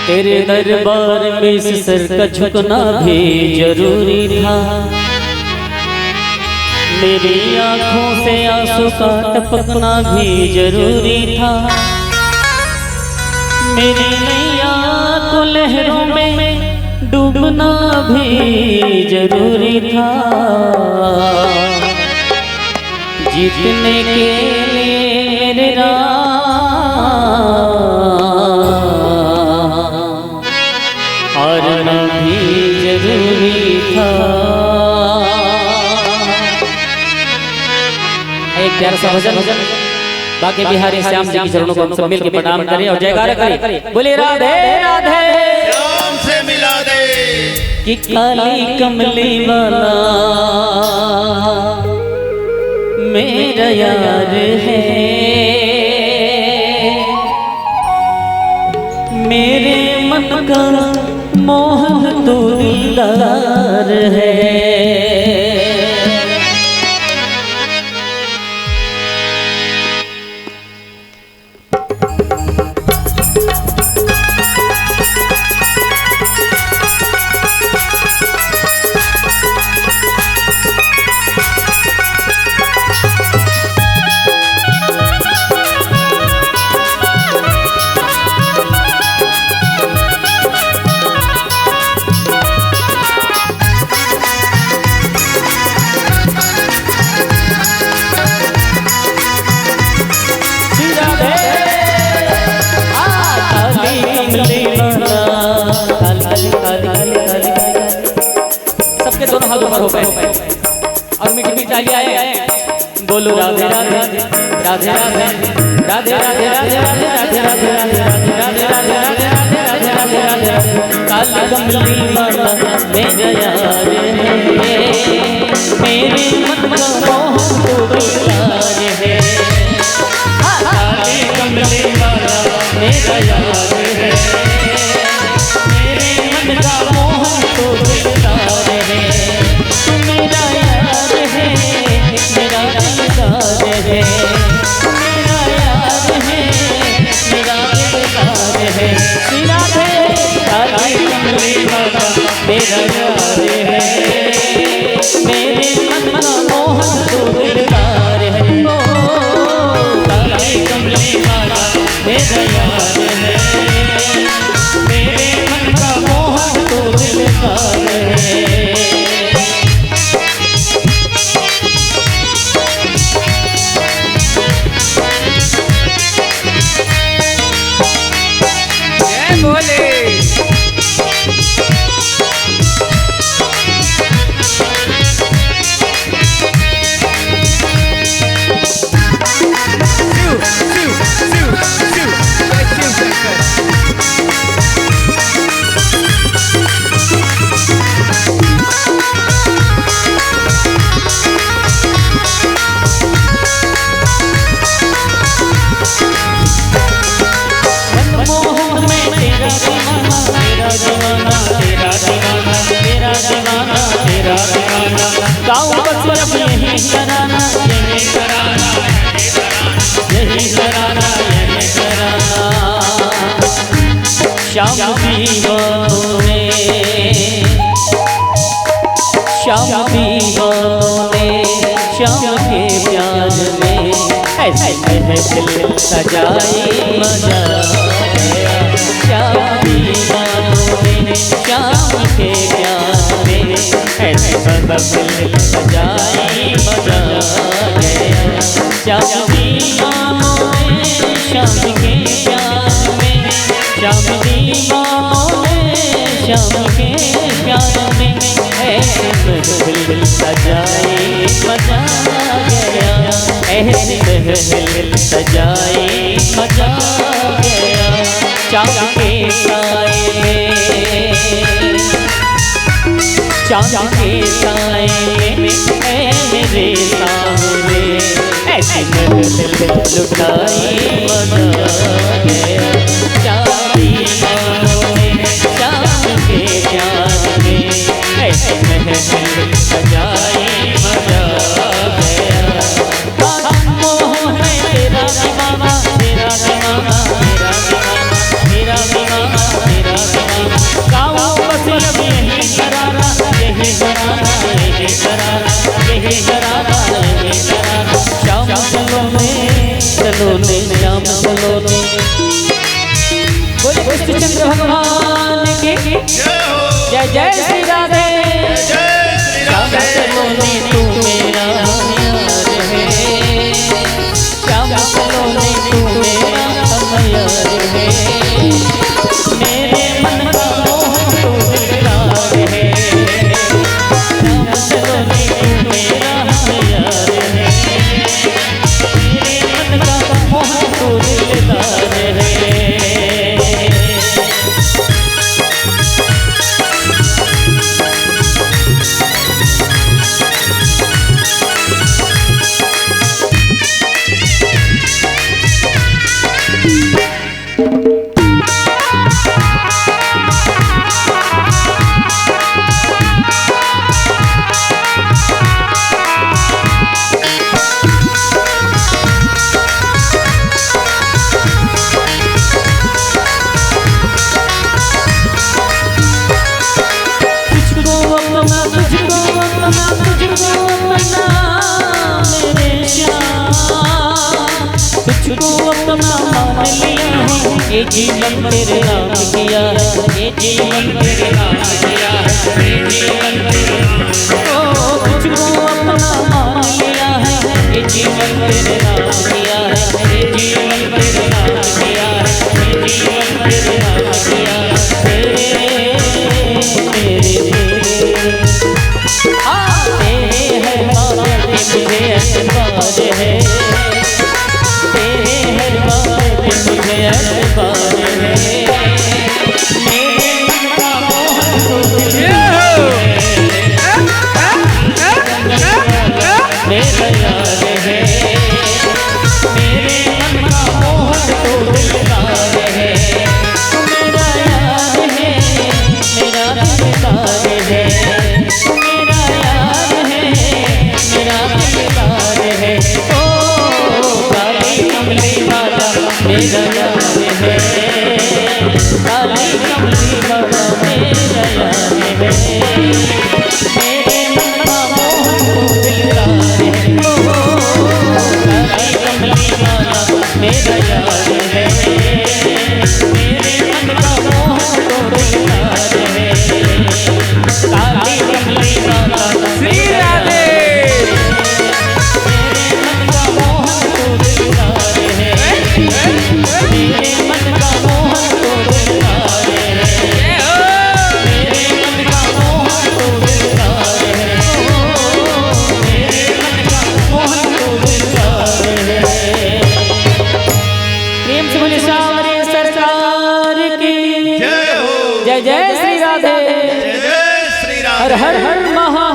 तेरे दरबार में इस सर का झुकना भी जरूरी था। मेरी आंखों से आंसू का टपकना भी जरूरी था। मेरी नैया को लहरों में डूबना भी जरूरी था। जीतने के लिए हारना भी जरूरी था। एक प्यारा सा भजन बाकी बिहारी श्याम जी के चरणों को हम सब मिलकर प्रणाम करें और जयकारा करें। बोले राधे राधे श्याम से मिला दे कि काली कमली वाला मेरा यार है। मेरे मन का मोहन तो दिलदार है। सबके दोनों हाथ ऊपर हो गए और मीठी मीठी तालियां आए। बोलो राधे राधे राधे राधे राधे राधे राधे राधे राधे राधे राधे राधे राधे राधे राधे राधे राधे काली कमली वाला मेरा यार है। मेरे मन का मोहन तो दिलदार है। काली कमली वाला मेरा यार है। मेरे मन का मोहन तो दिलदार है। तू मेरा यार है, मेरा दिलदार है। तू मेरा यार है, मेरा दिलदार है। राधे काली कमली वाला मेरा यार है। मेरे मन का मोहन तो दिलदार है। ओ काली कमली वाला मेरा यार है। मेरे मन का मोहन तो दिलदार है। गाँव बस यही कराना, यही कराना, यही कराना, यही कराना। श्याम दीवानों ने, श्याम दीवानों ने श्याम के प्यार में ऐसे महफिल सजाई मजा गया। श्याम दीवानों ने श्याम के प्यार में ऐसे महफिल सजाई मजा गया। श्याम दीवानों ने श्याम के प्यार में, श्याम दीवानों ने श्याम के प्यार में ऐसे महफिल सजाई मजा गया। ऐसे महफिल सजाई मजा गया। चाँद के साए में, चाँद के साए में मेरे सामने ऐसी महफिल लुटाई मजा गया। चाँद दीवानों ने चाँद के प्यार में ऐसी महफिल सजाई मजा गया। मोहन है तेरा दीवाना, तेरा दीवाना, तेरा दीवाना, तेरा दीवाना, तेरा सलोने श्याम सलोने। बोले कृष्णचंद्र भगवान की जय जय श्री राधे। श्याम सलोने तू मेरा यार है, श्याम सलोने तू मेरा यार है, मेरे मन का मोहन तू दिलदार है। श्याम सलोने तू मेरा यार है, मेरे मन का मोहन तू दिलदार है। तुझको अपना मान लिया है, ये जीवन तेरे नाम किया है, ये जीवन तेरे नाम किया है, ये जीवन तेरे नाम। तुझको अपना मान लिया है, ये जीवन तेरे नाम किया है, ये जीवन तेरे नाम किया है, ये जीवन तेरे नाम किया है। तेरे है माँ के मुझे एतबार है, तेरे हर बात मुझे एतबार है, मेरे मन का मोहन तू दिलदार है, मेरा यार है, मेरे मन का मोहन तू दिलदार है, मेरा यार है, मेरा दिलदार है, मेरा यार है, मेरा दिलदार है। कमली वाला मेरा यार है, काली कमली वाला मेरा यार है, मेरे मन का मोहन तू दिलदार है। काली कमली वाला मेरा यार है, मेरे मन का मोहन तू दिलदार है, काली कमली वाला श्री राधे। मेरे मन का मोहन तो दिलदार है, मेरे मन का मोहन तो दिलदार है, मेरे मन का मोहन तो दिलदार है। प्रेम से बोले सावरे सरकार की जय हो। जय जय श्री राधे, जय श्री राधे। हर हर हर महा